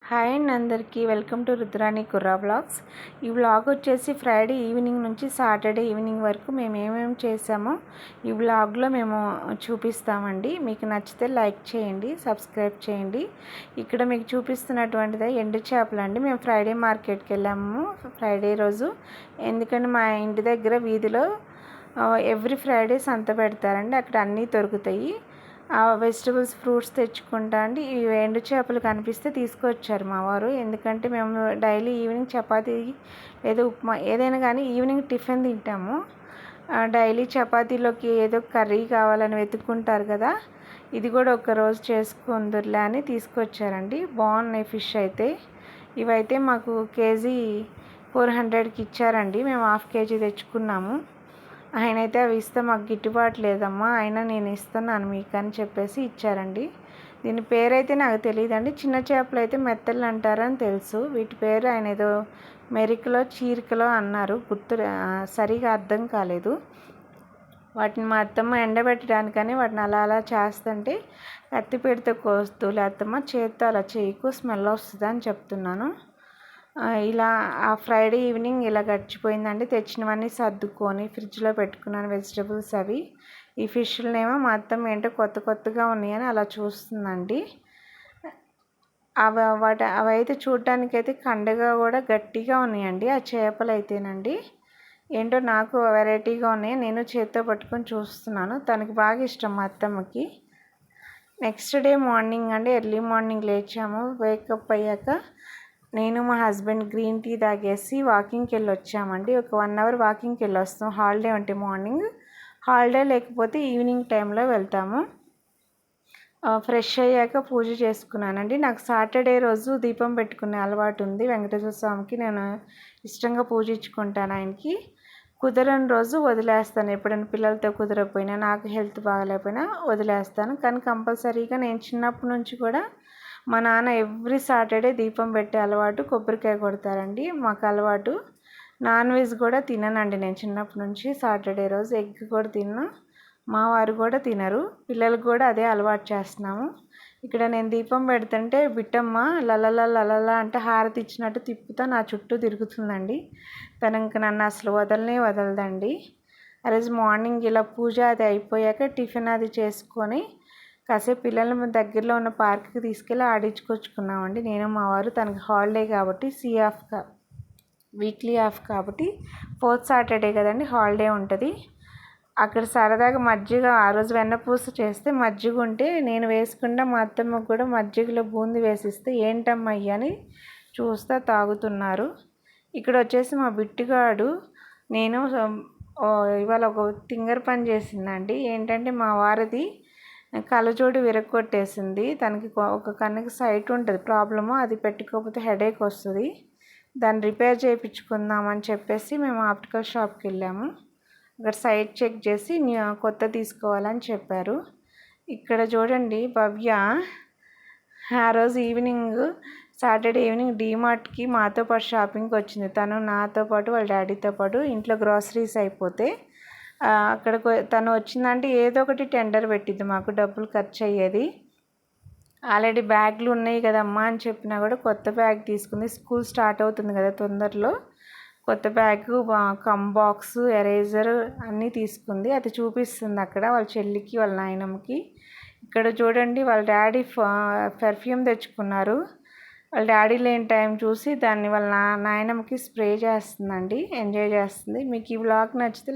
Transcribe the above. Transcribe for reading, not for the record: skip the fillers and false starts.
Hi అండి అందరికీ welcome to Rudrani Kurra vlogs. ఈ వ్లాగ్ వచ్చేసి ఫ్రైడే ఈవినింగ్ నుంచి సాటర్డే ఈవినింగ్ వరకు మేము ఏమేమి చేసామో ఈ వ్లాగ్లో మేము చూపిస్తామండి. మీకు నచ్చితే లైక్ చేయండి, సబ్స్క్రైబ్ చేయండి. ఇక్కడ మీకు చూపిస్తున్నటువంటిది ఎండు చేపలు అండి. మేము ఫ్రైడే మార్కెట్కి వెళ్ళాము ఫ్రైడే రోజు. ఎందుకంటే మా ఇంటి దగ్గర వీధిలో ఎవ్రీ ఫ్రైడే సంత పెడతారండి. అక్కడ అన్నీ దొరుకుతాయి. వెజిటబుల్స్, ఫ్రూట్స్ తెచ్చుకుంటా అండి. ఈ ఎండు చేపలు కనిపిస్తే తీసుకొచ్చారు మా వారు. ఎందుకంటే మేము డైలీ ఈవినింగ్ చపాతీ లేదా ఉప్మా ఏదైనా కానీ ఈవినింగ్ టిఫిన్ తింటాము. డైలీ చపాతీలోకి ఏదో కర్రీ కావాలని వెతుక్కుంటారు కదా, ఇది కూడా ఒకరోజు చేసుకుందరులే అని తీసుకొచ్చారండి. బాగున్నాయి ఫిష్ అయితే. ఇవైతే మాకు కేజీ 400కి ఇచ్చారండి. మేము హాఫ్ కేజీ తెచ్చుకున్నాము. ఆయన అయితే అవి ఇస్తే మాకు గిట్టుబాటు లేదమ్మా, అయినా నేను ఇస్తున్నాను మీకు అని చెప్పేసి ఇచ్చారండి. దీని పేరైతే నాకు తెలియదండి. చిన్న చేపలు అయితే మెత్తలు అంటారని తెలుసు. వీటి పేరు ఆయన ఏదో మెరికలో చీరికలో అన్నారు, సరిగా అర్థం కాలేదు. వాటిని మా అత్తమ్మ ఎండబెట్టడానికని వాటిని అలా అలా చేస్తుంటే కత్తి పెడితే కోస్తూ, లేదమ్మా చేత్తో అలా చేయకు స్మెల్ వస్తుంది అని చెప్తున్నాను. ఇలా ఆ ఫ్రైడే ఈవినింగ్ ఇలా గడిచిపోయిందండి. తెచ్చినవన్నీ సర్దుకొని ఫ్రిడ్జ్లో పెట్టుకున్నాను వెజిటబుల్స్ అవి. ఈ ఫిష్లనేమో మా అత్తమ్మ ఏంటో కొత్త కొత్తగా ఉన్నాయని అలా చూస్తుందండి. అవైతే చూడటానికైతే కండగా కూడా గట్టిగా ఉన్నాయండి ఆ చేపలు అయితేనండి. ఏంటో నాకు వెరైటీగా ఉన్నాయి. నేను చేత్తో పట్టుకొని చూస్తున్నాను. తనకి బాగా ఇష్టం మా అత్తమ్మకి. నెక్స్ట్ డే మార్నింగ్ అండి, ఎర్లీ మార్నింగ్ లేచాము. వేకప్ అయ్యాక నేను మా హస్బెండ్ గ్రీన్ టీ తాగేసి వాకింగ్కి వెళ్ళి వచ్చామండి. ఒక 1 అవర్ వాకింగ్కి వెళ్ళి వస్తాం. హాలిడే ఉంటే మార్నింగ్, హాలిడే లేకపోతే ఈవినింగ్ టైంలో వెళ్తాము. ఫ్రెష్ అయ్యాక పూజ చేసుకున్నానండి. నాకు సాటర్డే రోజు దీపం పెట్టుకునే అలవాటు ఉంది. వెంకటేశ్వర స్వామికి నేను ఇష్టంగా పూజించుకుంటాను. ఆయనకి కుదరని రోజు వదిలేస్తాను. ఎప్పుడైనా పిల్లలతో కుదరకపోయినా, నాకు హెల్త్ బాగాలేకపోయినా వదిలేస్తాను. కానీ కంపల్సరీగా నేను చిన్నప్పటి నుంచి కూడా మా నాన్న ఎవ్రీ సాటర్డే దీపం పెట్టే అలవాటు, కొబ్బరికాయ కొడతారండి. మాకు అలవాటు. నాన్ వెజ్ కూడా తిననండి నేను చిన్నప్పటి నుంచి. సాటర్డే రోజు ఎగ్ కూడా తిన్నా. మా వారు కూడా తినరు. పిల్లలకు కూడా అదే అలవాటు చేస్తున్నాము. ఇక్కడ నేను దీపం పెడుతుంటే బిట్టమ్మ లలలా లలలా అంటే హారతి ఇచ్చినట్టు తిప్పుతా నా చుట్టూ తిరుగుతుందండి. తను ఇంక నన్ను అసలు వదలదండి. ఆ రోజు మార్నింగ్ ఇలా పూజ అది అయిపోయాక టిఫిన్ అది చేసుకొని కాసేపు పిల్లల దగ్గరలో ఉన్న పార్క్కి తీసుకెళ్ళి ఆడించుకొచ్చుకున్నామండి నేను మా వారు. తనకి హాలిడే కాబట్టి వీక్లీ ఆఫ్ కాబట్టి 4th సాటర్డే కదండి హాలిడే ఉంటుంది. అక్కడ సరదాగా మజ్జిగ, ఆ రోజు వెన్నపూస చేస్తే మజ్జిగ ఉంటే నేను వేసుకుంటా, మా అత్తమ్మకు కూడా మజ్జిగలో బూంది వేసిస్తే ఏంటమ్మా అని చూస్తా తాగుతున్నారు. ఇక్కడ వచ్చేసి మా బిట్టుగాడు నేను ఇవాళ ఒక తింగర్ పని చేసిందండి. ఏంటంటే మా వారిది కళ్ళజోడు విరగొట్టేసింది. తనకి ఒక కన్నుకి సైట్ ఉంటుంది ప్రాబ్లము, అది పెట్టుకోకపోతే హెడేక్ వస్తుంది. దాన్ని రిపేర్ చేయించుకుందామని చెప్పేసి మేము ఆప్టికల్ షాప్కి వెళ్ళాము. అక్కడ సైట్ చెక్ చేసి కొత్త తీసుకోవాలని చెప్పారు. ఇక్కడ చూడండి భవ్య ఆ రోజు ఈవినింగ్, సాటర్డే ఈవినింగ్ డీమార్ట్కి మాతో పాటు షాపింగ్కి వచ్చింది. తను నాతో పాటు వాళ్ళ డాడీతో పాటు. ఇంట్లో గ్రాసరీస్ అయిపోతే అక్కడికి తను వచ్చిందంటే ఏదో ఒకటి టెండర్ పెట్టిద్ది, మాకు డబ్బులు ఖర్చు అయ్యేది. ఆల్రెడీ బ్యాగులు ఉన్నాయి కదమ్మా అని చెప్పినా కూడా కొత్త బ్యాగ్ తీసుకుంది. స్కూల్ స్టార్ట్ అవుతుంది కదా తొందరలో. కొత్త బ్యాగు, బాక్స్, ఎరేజర్ అన్నీ తీసుకుంది. అది చూపిస్తుంది అక్కడ వాళ్ళ చెల్లికి వాళ్ళ నాయనమ్మకి. ఇక్కడ చూడండి వాళ్ళ డాడీ పెర్ఫ్యూమ్ తెచ్చుకున్నారు. వాళ్ళ డాడీ లేని టైం చూసి దాన్ని వాళ్ళ నాయనమ్మకి స్ప్రే చేస్తుందండి. ఎంజాయ్ చేస్తుంది. మీకు ఈ వ్లాగ్ నచ్చితే